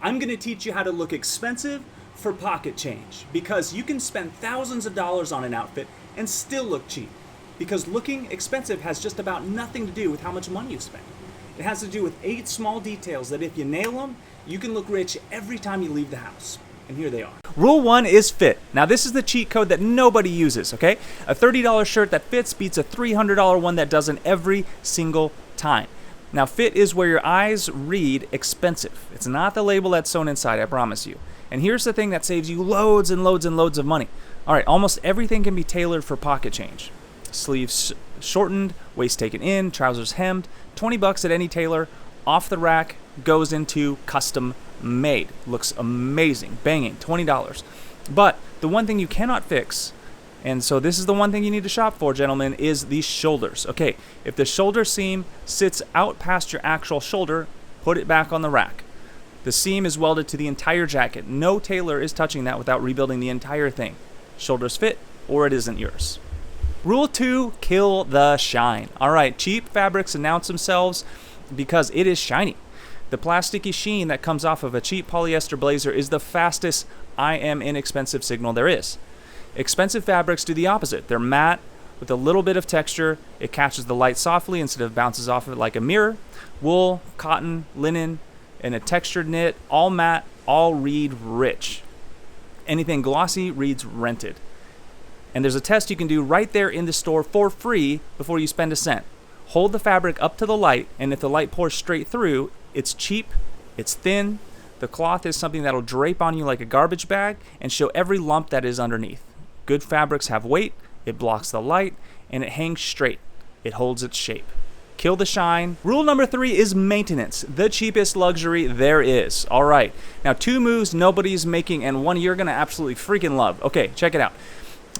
I'm going to teach you how to look expensive for pocket change, because you can spend thousands of dollars on an outfit and still look cheap, because looking expensive has just about nothing to do with how much money you spend. It has to do with 8 small details that if you nail them, you can look rich every time you leave the house. And here they are. Rule 1 is fit. Now this is the cheat code that nobody uses, okay? A $30 shirt that fits beats a $300 one that doesn't every single time. Now fit is where your eyes read expensive. It's not the label that's sewn inside, I promise you. And here's the thing that saves you loads and loads and loads of money. All right, almost everything can be tailored for pocket change. Sleeves shortened, waist taken in, trousers hemmed, 20 bucks at any tailor, off the rack, goes into custom made. Looks amazing, banging, $20. But the one thing you cannot fix, and so this is the one thing you need to shop for, gentlemen, is these shoulders. Okay, if the shoulder seam sits out past your actual shoulder, put it back on the rack. The seam is welded to the entire jacket. No tailor is touching that without rebuilding the entire thing. Shoulders fit, or it isn't yours. Rule 2, kill the shine. All right, cheap fabrics announce themselves because it is shiny. The plasticky sheen that comes off of a cheap polyester blazer is the fastest I am inexpensive signal there is. Expensive fabrics do the opposite. They're matte with a little bit of texture. It catches the light softly instead of bounces off of it like a mirror. Wool, cotton, linen, and a textured knit, all matte, all read rich. Anything glossy reads rented. And there's a test you can do right there in the store for free before you spend a cent. Hold the fabric up to the light, and if the light pours straight through, it's cheap, it's thin, the cloth is something that'll drape on you like a garbage bag and show every lump that is underneath. Good fabrics have weight, it blocks the light, and it hangs straight. It holds its shape. Kill the shine. Rule number 3 is maintenance, the cheapest luxury there is. All right, now 2 moves nobody's making and one you're gonna absolutely freaking love. Okay, check it out.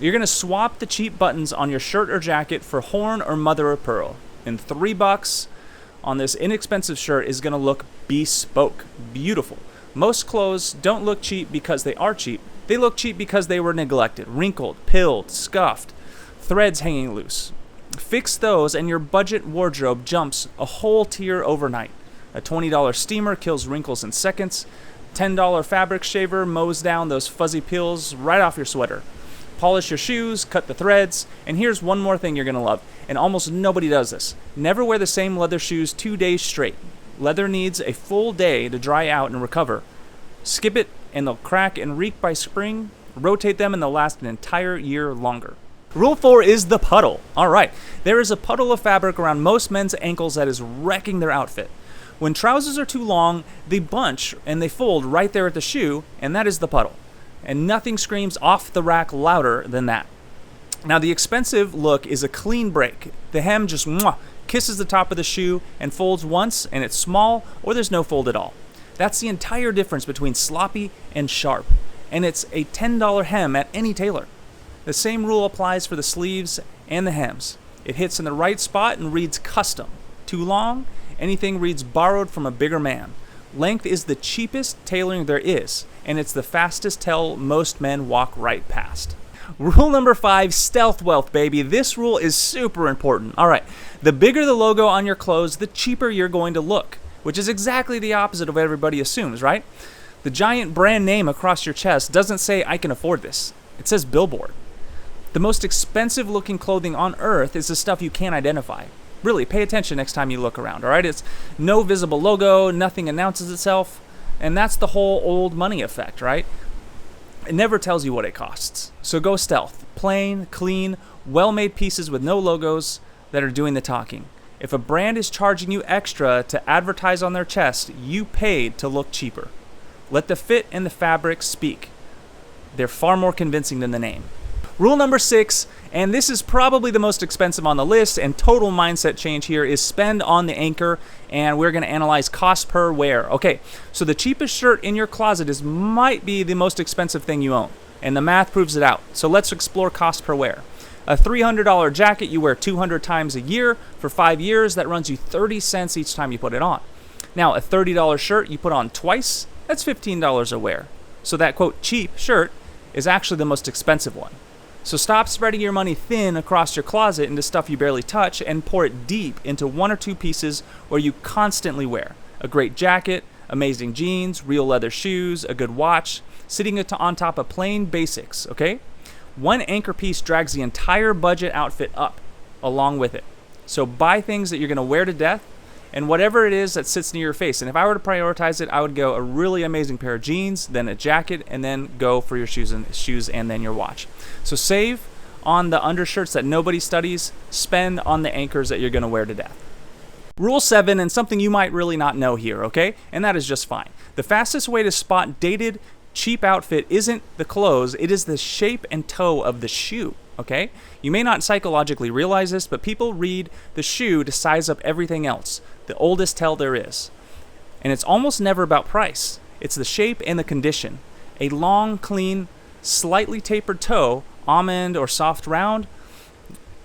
You're gonna swap the cheap buttons on your shirt or jacket for horn or mother of pearl. And $3 on this inexpensive shirt is gonna look bespoke, beautiful. Most clothes don't look cheap because they are cheap. They look cheap because they were neglected, wrinkled, pilled, scuffed, threads hanging loose. Fix those and your budget wardrobe jumps a whole tier overnight. A $20 steamer kills wrinkles in seconds. $10 fabric shaver mows down those fuzzy peels right off your sweater. Polish your shoes, cut the threads, and here's one more thing you're gonna love, and almost nobody does this. Never wear the same leather shoes 2 days straight. Leather needs a full day to dry out and recover. Skip it and they'll crack and reek by spring. Rotate them and they'll last an entire year longer. Rule 4 is the puddle. All right, there is a puddle of fabric around most men's ankles that is wrecking their outfit. When trousers are too long, they bunch and they fold right there at the shoe, and that is the puddle. And nothing screams off the rack louder than that. Now the expensive look is a clean break. The hem just kisses the top of the shoe and folds once, and it's small, or there's no fold at all. That's the entire difference between sloppy and sharp. And it's a $10 hem at any tailor. The same rule applies for the sleeves and the hems. It hits in the right spot and reads custom. Too long, anything reads borrowed from a bigger man. Length is the cheapest tailoring there is, and it's the fastest tell most men walk right past. Rule number 5, stealth wealth, baby. This rule is super important. All right, the bigger the logo on your clothes, the cheaper you're going to look, which is exactly the opposite of what everybody assumes, right? The giant brand name across your chest doesn't say, I can afford this. It says billboard. The most expensive looking clothing on earth is the stuff you can't identify. Really, pay attention next time you look around, all right? It's no visible logo, nothing announces itself, and that's the whole old money effect, right? It never tells you what it costs. So go stealth. Plain, clean, well-made pieces with no logos that are doing the talking. If a brand is charging you extra to advertise on their chest, you paid to look cheaper. Let the fit and the fabric speak. They're far more convincing than the name. Rule number 6, and this is probably the most expensive on the list, and total mindset change here, is spend on the anchor, and we're going to analyze cost per wear. Okay, so the cheapest shirt in your closet might be the most expensive thing you own, and the math proves it out. So let's explore cost per wear. A $300 jacket you wear 200 times a year for 5 years, that runs you 30 cents each time you put it on. Now, a $30 shirt you put on twice, that's $15 a wear. So that, quote, cheap shirt is actually the most expensive one. So stop spreading your money thin across your closet into stuff you barely touch and pour it deep into 1 or 2 pieces where you constantly wear. A great jacket, amazing jeans, real leather shoes, a good watch, sitting on top of plain basics, okay? One anchor piece drags the entire budget outfit up along with it. So buy things that you're going to wear to death and whatever it is that sits near your face. And if I were to prioritize it, I would go a really amazing pair of jeans, then a jacket, and then go for your shoes and then your watch. So save on the undershirts that nobody studies, spend on the anchors that you're going to wear to death. Rule 7, and something you might really not know here, okay? And that is just fine. The fastest way to spot dated, cheap outfit isn't the clothes, it is the shape and toe of the shoe, okay? You may not psychologically realize this, but people read the shoe to size up everything else, the oldest tell there is. And it's almost never about price. It's the shape and the condition. A long, clean, slightly tapered toe, almond or soft round,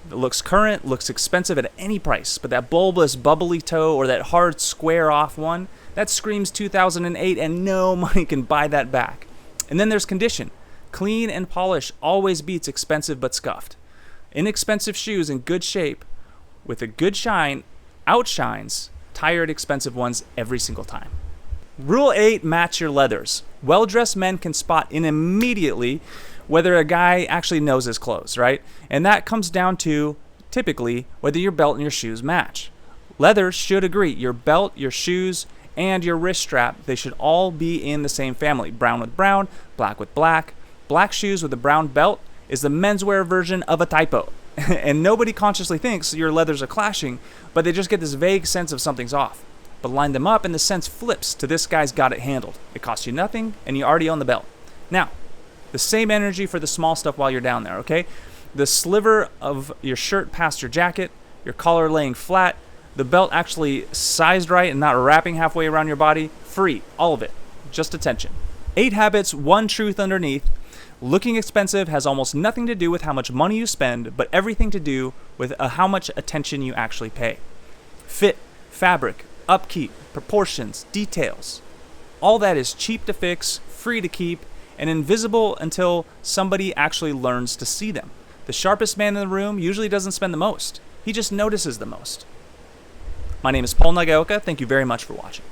it looks current, looks expensive at any price, but that bulbous, bubbly toe or that hard, square-off one, that screams 2008 and no money can buy that back. And then there's condition. Clean and polished always beats expensive but scuffed. Inexpensive shoes in good shape with a good shine outshines tired, expensive ones every single time. Rule 8, match your leathers. Well-dressed men can spot in immediately whether a guy actually knows his clothes, right? And that comes down to, typically, whether your belt and your shoes match. Leathers should agree. Your belt, your shoes, and your wrist strap, they should all be in the same family. Brown with brown, black with black. Black shoes with a brown belt is the menswear version of a typo. And nobody consciously thinks your leathers are clashing, but they just get this vague sense of something's off. But line them up and the sense flips to this guy's got it handled. It costs you nothing and you already own the belt. Now, the same energy for the small stuff while you're down there, okay? The sliver of your shirt past your jacket, your collar laying flat, the belt actually sized right and not wrapping halfway around your body, free, all of it, just attention. 8 habits, 1 truth underneath. Looking expensive has almost nothing to do with how much money you spend, but everything to do with how much attention you actually pay. Fit, fabric, upkeep, proportions, details. All that is cheap to fix, free to keep, and invisible until somebody actually learns to see them. The sharpest man in the room usually doesn't spend the most. He just notices the most. My name is Paul Nagaoka. Thank you very much for watching.